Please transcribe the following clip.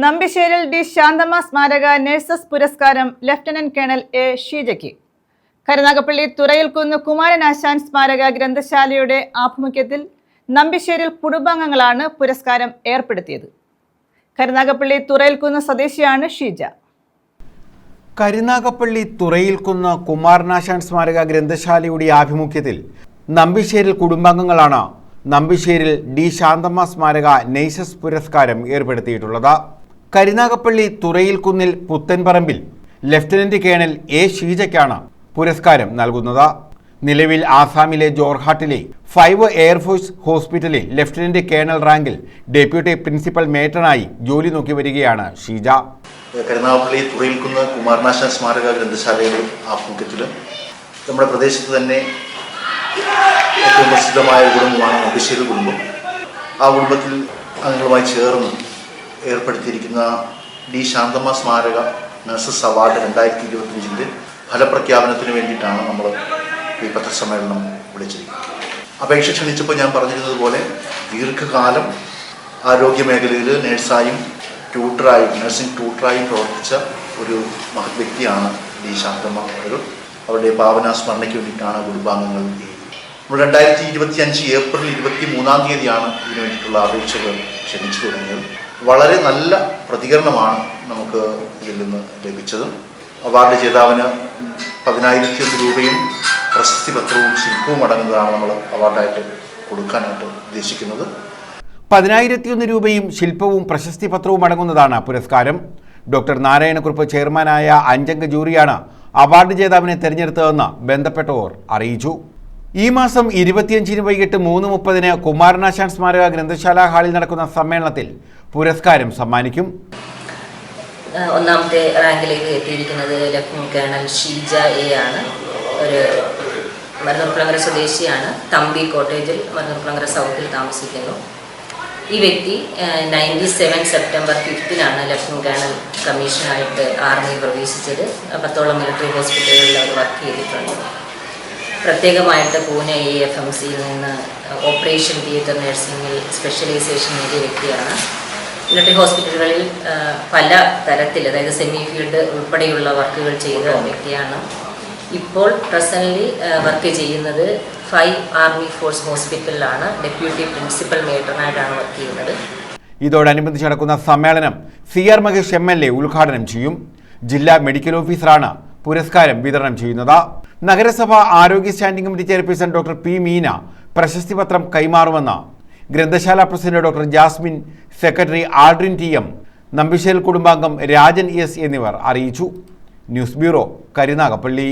നമ്പിശ്ശേരിൽ D Shanthamma സ്മാരക nurses പുരസ്കാരം lieutenant colonel A ഷീജയ്ക്ക്. കരുനാഗപ്പള്ളി തുറയിൽക്കുന്ന് കുമാരനാശാൻ സ്മാരക ഗ്രന്ഥശാലയുടെ ആഭിമുഖ്യത്തിൽ നമ്പിശ്ശേരിൽ കുടുംബാംഗങ്ങളാണ് പുരസ്കാരം ഏർപ്പെടുത്തിയത്. കരുനാഗപ്പള്ളി തുറയിൽക്കുന്ന് സ്വദേശിയാണ് ഷീജ. കരുനാഗപ്പള്ളി തുറയിൽക്കുന്ന് കുമാരനാശാൻ സ്മാരക ഗ്രന്ഥശാലയുടെ ആഭിമുഖ്യത്തിൽ നമ്പിശ്ശേരിൽ കുടുംബാംഗങ്ങളാണ് നമ്പിശ്ശേരിൽ ഡി ശാന്തമ്മ സ്മാരക നഴ്സസ് പുരസ്കാരം ഏർപ്പെടുത്തിയിട്ടുള്ളത്. കരുനാഗപ്പള്ളി തുറയിൽക്കുന്നിൽ പുത്തൻപറമ്പിൽ ലഫ്റ്റനന്റ് കേണൽ എ ഷീജയ്ക്കാണ് പുരസ്കാരം നൽകുന്നത്. നിലവിൽ ആസാമിലെ ജോർഹാട്ടിലെ 5 എയർഫോഴ്സ് ഹോസ്പിറ്റലിൽ ലഫ്റ്റനന്റ് കേണൽ റാങ്കിൽ ഡെപ്യൂട്ടി പ്രിൻസിപ്പൽ മേറ്ററായി ജോലി നോക്കി വരികയാണ് ഷീജ. കരുനാഗപ്പള്ളി തുറയിൽക്കുന്ന് കുമാരനാശാൻ സ്മാരക ഗ്രന്ഥശാലയുടെ ആഭിമുഖ്യത്തിൽ നമ്മുടെ പ്രദേശത്ത് തന്നെ ഏറ്റവും പ്രസിദ്ധമായ ഒരു കുടുംബമാണ് നമ്പിശ്ശേരി കുടുംബം. ആ കുടുംബത്തിൽ അംഗങ്ങളുമായി ചേർന്ന് ഏർപ്പെടുത്തിയിരിക്കുന്ന ഡി ശാന്തമ്മ സ്മാരക നഴ്സസ് അവാർഡ് 2025 ഫലപ്രഖ്യാപനത്തിന് വേണ്ടിയിട്ടാണ് നമ്മൾ ഈ പത്രസമ്മേളനം വിളിച്ചിരിക്കുന്നത്. അപേക്ഷ ക്ഷണിച്ചപ്പോൾ ഞാൻ പറഞ്ഞിരുന്നത് പോലെ ദീർഘകാലം ആരോഗ്യ മേഖലയിൽ നേഴ്സായും നഴ്സിംഗ് ട്യൂട്ടറായും പ്രവർത്തിച്ച ഒരു മഹത് വ്യക്തിയാണ് ഡി ശാന്തമ്മ അവർ. അവരുടെ പാവനാസ്മരണയ്ക്ക് വേണ്ടിയിട്ടാണ് കുടുംബാംഗങ്ങൾ 2025 ഏപ്രിൽ 23 തീയതിയാണ് ഇതിനു വേണ്ടിയിട്ടുള്ള അപേക്ഷകൾ ക്ഷണിച്ചു തുടങ്ങിയത്. വളരെ നല്ല പ്രതികരണമാണ് നമുക്ക് ഇതിൽ നിന്ന് ലഭിച്ചത്. അവാർഡ് ജേതാവിന് 10,001 രൂപയും പ്രശസ്തി പത്രവും ശില്പവും അടങ്ങുന്നതാണ് നമ്മൾ അവാർഡായിട്ട് കൊടുക്കാനായിട്ട് ഉദ്ദേശിക്കുന്നത്. 10,001 രൂപയും ശില്പവും പ്രശസ്തി പത്രവും അടങ്ങുന്നതാണ് പുരസ്കാരം. ഡോക്ടർ നാരായണക്കുറുപ്പ് ചെയർമാനായ 5 അംഗ ജൂറിയാണ് അവാർഡ് ജേതാവിനെ തെരഞ്ഞെടുത്തതെന്ന് ബന്ധപ്പെട്ടവർ അറിയിച്ചു. ഈ മാസം 25 വൈകിട്ട് 3:30 കുമാരനാശാൻ സ്മാരക ഗ്രന്ഥശാല ഹാളിൽ നടക്കുന്ന സമ്മേളനത്തിൽ പുരസ്കാരം സമ്മാനിക്കും. ഒന്നാമത്തെ റാങ്കിലേക്ക് എത്തിയിരിക്കുന്നത് ലഫ്റ്റനന്റ് കേണൽ ഷീജ എ ആണ്. ഒരു മരുന്നൂർക്കുളങ്ങര സ്വദേശിയാണ്. തമ്പി കോട്ടേജിൽ മരുന്നൂർക്കുളങ്ങര സൗത്തിൽ താമസിക്കുന്നു. ഈ വ്യക്തി 97 സെപ്റ്റംബർ 5 ലഫ്റ്റനന്റ് കേണൽ കമ്മീഷനായിട്ട് ആർമിയിൽ പ്രവേശിച്ചത്. 10ഓളം മിലിറ്ററി ഹോസ്പിറ്റലുകളിൽ അവർ വർക്ക് ചെയ്തിട്ടുണ്ട്. പ്രത്യേകമായിട്ട് പൂനെ AFMCയിൽ നിന്ന് ഓപ്പറേഷൻ തിയേറ്റർ നഴ്സിംഗിൽ സ്പെഷ്യലൈസേഷൻ നേടിയ വ്യക്തിയാണ്. മിലിറ്ററി ഹോസ്പിറ്റലുകളിൽ പല തരത്തിൽ, അതായത് സെമി ഫീൽഡ് ഉൾപ്പെടെയുള്ള വർക്കുകൾ ചെയ്ത വ്യക്തിയാണ്. ഇപ്പോൾ പ്രസൻ്റ്ലി വർക്ക് ചെയ്യുന്നത് 5 ആർമി ഫോഴ്സ് ഹോസ്പിറ്റലിലാണ്. ഡെപ്യൂട്ടി പ്രിൻസിപ്പൽ മേറ്ററായിട്ടാണ് വർക്ക് ചെയ്യുന്നത്. ഇതോടനുബന്ധിച്ച് നടക്കുന്ന സമ്മേളനം CR മഹേഷ് MLA ഉദ്ഘാടനം ചെയ്യും. ജില്ലാ മെഡിക്കൽ ഓഫീസറാണ് പുരസ്കാരം വിതരണം ചെയ്യുന്നത്. നഗരസഭ ആരോഗ്യ standing committee chairperson doctor P. Meena പ്രശസ്തി പത്രം കൈമാറുമെന്ന് ഗ്രന്ഥശാല president doctor Jasmine, secretary Aldrin TM, നമ്പിശ്ശേരിൽ കുടുംബാംഗം രാജൻ S എന്നിവർ അറിയിച്ചു. News bureau, Karunagappally.